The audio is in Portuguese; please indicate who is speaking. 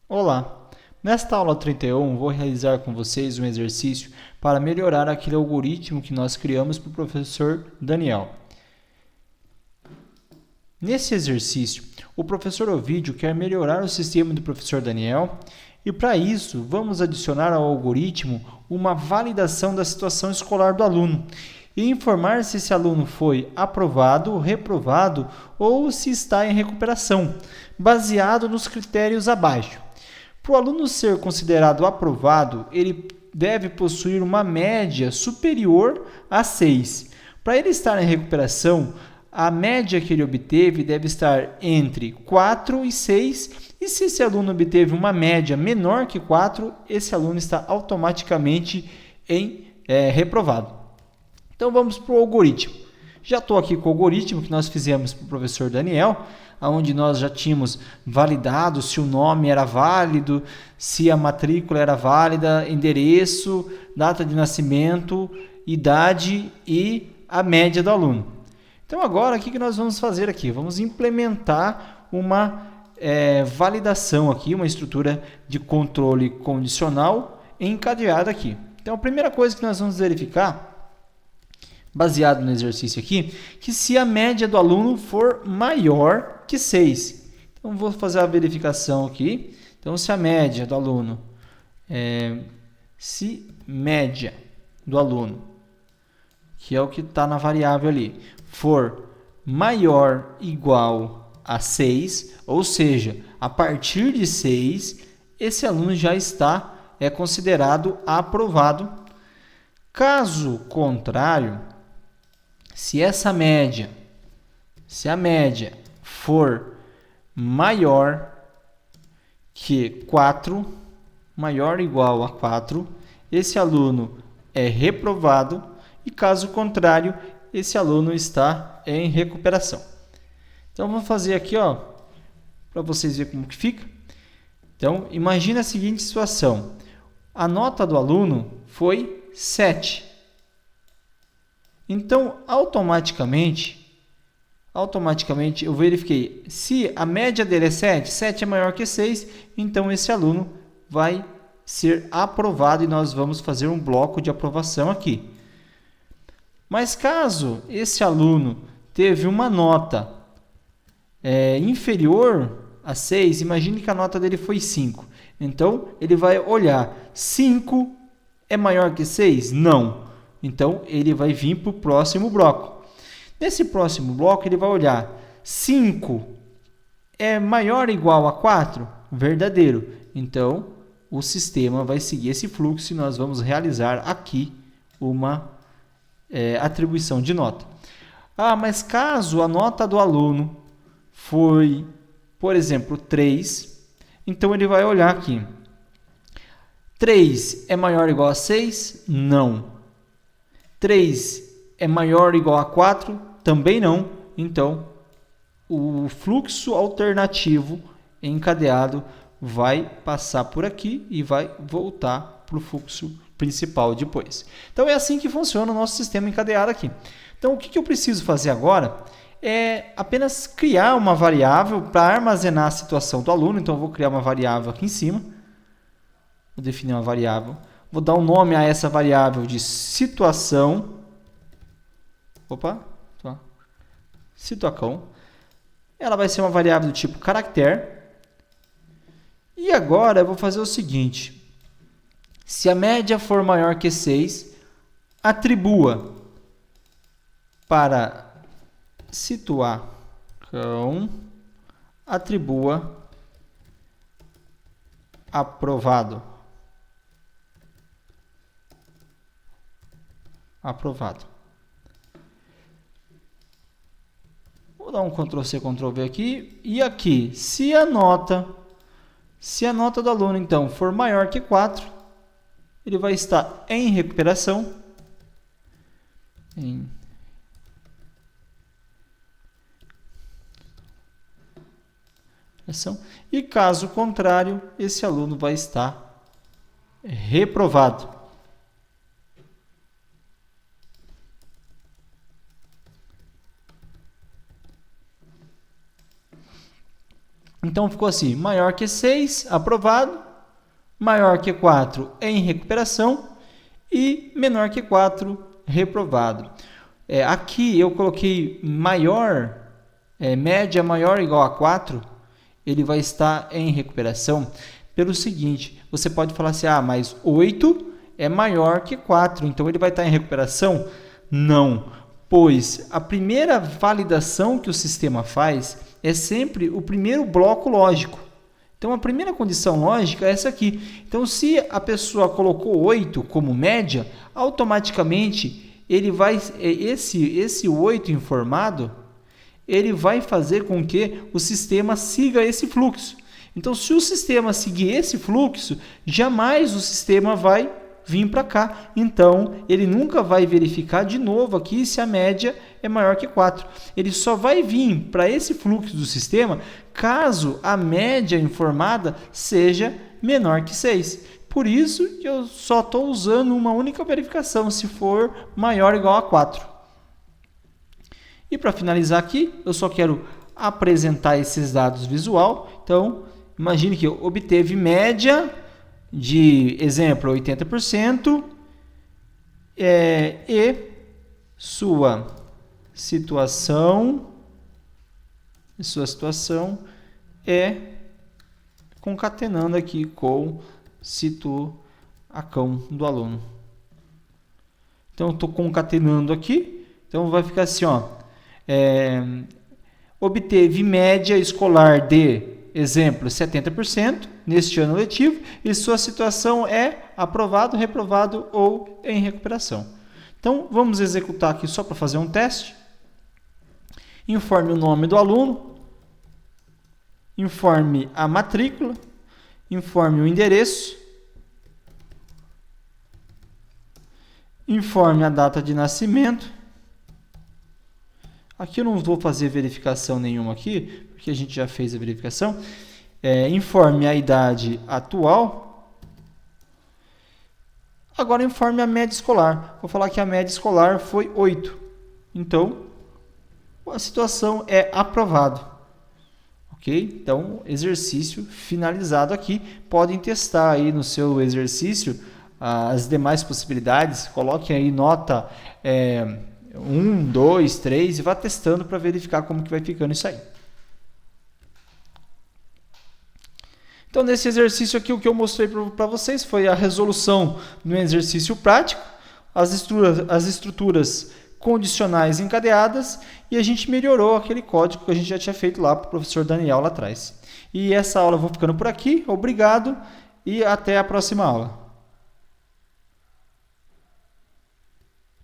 Speaker 1: Olá! Nesta aula 31, vou realizar com vocês um exercício para melhorar aquele algoritmo que nós criamos para o professor Daniel. Nesse exercício, o professor Ovidio quer melhorar o sistema do professor Daniel e, para isso, vamos adicionar ao algoritmo uma validação da situação escolar do aluno e informar se esse aluno foi aprovado, reprovado ou se está em recuperação, baseado nos critérios abaixo. Para o aluno ser considerado aprovado, ele deve possuir uma média superior a 6. Para ele estar em recuperação, a média que ele obteve deve estar entre 4 e 6, e se esse aluno obteve uma média menor que 4, esse aluno está automaticamente reprovado. Então vamos para o algoritmo. Já estou aqui com o algoritmo que nós fizemos para o professor Daniel, onde nós já tínhamos validado se o nome era válido, se a matrícula era válida, endereço, data de nascimento, idade e a média do aluno. Então agora o que nós vamos fazer aqui? Vamos implementar uma validação aqui, uma estrutura de controle condicional encadeada aqui. Então a primeira coisa que nós vamos verificar, baseado no exercício aqui, que se a média do aluno for maior que 6. Então, vou fazer a verificação aqui. Então, se a média do aluno, que é o que está na variável ali, for maior ou igual a 6, ou seja, a partir de 6, esse aluno já está considerado aprovado. Caso contrário, se a média for maior que 4, maior ou igual a 4, esse aluno é reprovado e, caso contrário, esse aluno está em recuperação. Então, vamos fazer aqui, para vocês verem como que fica. Então, imagine a seguinte situação. A nota do aluno foi 7. Então, automaticamente eu verifiquei, se a média dele é 7, 7 é maior que 6, então esse aluno vai ser aprovado e nós vamos fazer um bloco de aprovação aqui. Mas caso esse aluno teve uma nota inferior a 6, imagine que a nota dele foi 5. Então, ele vai olhar, 5 é maior que 6? Não. Então, ele vai vir para o próximo bloco. Nesse próximo bloco, ele vai olhar 5 é maior ou igual a 4? Verdadeiro. Então, o sistema vai seguir esse fluxo e nós vamos realizar aqui uma atribuição de nota. Mas caso a nota do aluno foi, por exemplo, 3, então ele vai olhar aqui. 3 é maior ou igual a 6? Não. 3 é maior ou igual a 4? Também não. Então, o fluxo alternativo encadeado vai passar por aqui e vai voltar para o fluxo principal depois. Então, é assim que funciona o nosso sistema encadeado aqui. Então, o que eu preciso fazer agora é apenas criar uma variável para armazenar a situação do aluno. Então, eu vou criar uma variável aqui em cima. Vou definir uma variável. Vou dar um nome a essa variável de situação. Situacão. Ela vai ser uma variável do tipo caractere. E agora eu vou fazer o seguinte. Se a média for maior que 6, atribua para situacão, atribua aprovado. Aprovado. Vou dar um Ctrl+C, Ctrl+V aqui. E aqui, se a nota do aluno, então, for maior que 4, ele vai estar em recuperação. E caso contrário, esse aluno vai estar reprovado. Então, ficou assim, maior que 6, aprovado, maior que 4, em recuperação, e menor que 4, reprovado. Aqui eu coloquei maior, média maior ou igual a 4, ele vai estar em recuperação pelo seguinte, você pode falar assim, mas 8 é maior que 4, então ele vai estar em recuperação? Não, pois a primeira validação que o sistema faz é sempre o primeiro bloco lógico. Então, a primeira condição lógica é essa aqui. Então, se a pessoa colocou 8 como média, automaticamente ele vai, esse 8 informado, ele vai fazer com que o sistema siga esse fluxo. Então, se o sistema seguir esse fluxo, jamais o sistema vai vir para cá. Então, ele nunca vai verificar de novo aqui se a média é maior que 4. Ele só vai vir para esse fluxo do sistema caso a média informada seja menor que 6. Por isso que eu só estou usando uma única verificação, se for maior ou igual a 4. E para finalizar aqui, eu só quero apresentar esses dados visual. Então, imagine que eu obteve média de, exemplo, 80%, e sua situação é concatenando aqui com situação do aluno. Então, eu estou concatenando aqui, então vai ficar assim, obteve média escolar de, exemplo, 70% neste ano letivo e sua situação é aprovado, reprovado ou em recuperação. Então, vamos executar aqui só para fazer um teste. Informe o nome do aluno, informe a matrícula, informe o endereço, informe a data de nascimento. Aqui eu não vou fazer verificação nenhuma aqui, porque a gente já fez a verificação. Informe a idade atual. Agora informe a média escolar. Vou falar que a média escolar foi 8. Então, a situação é aprovado. Ok? Então, exercício finalizado aqui. Podem testar aí no seu exercício as demais possibilidades. Coloquem aí nota 1, 2, 3 e vá testando para verificar como que vai ficando isso aí. Então, nesse exercício aqui, o que eu mostrei para vocês foi a resolução no exercício prático, as estruturas condicionais encadeadas, e a gente melhorou aquele código que a gente já tinha feito lá para o professor Daniel lá atrás. E essa aula eu vou ficando por aqui. Obrigado e até a próxima aula.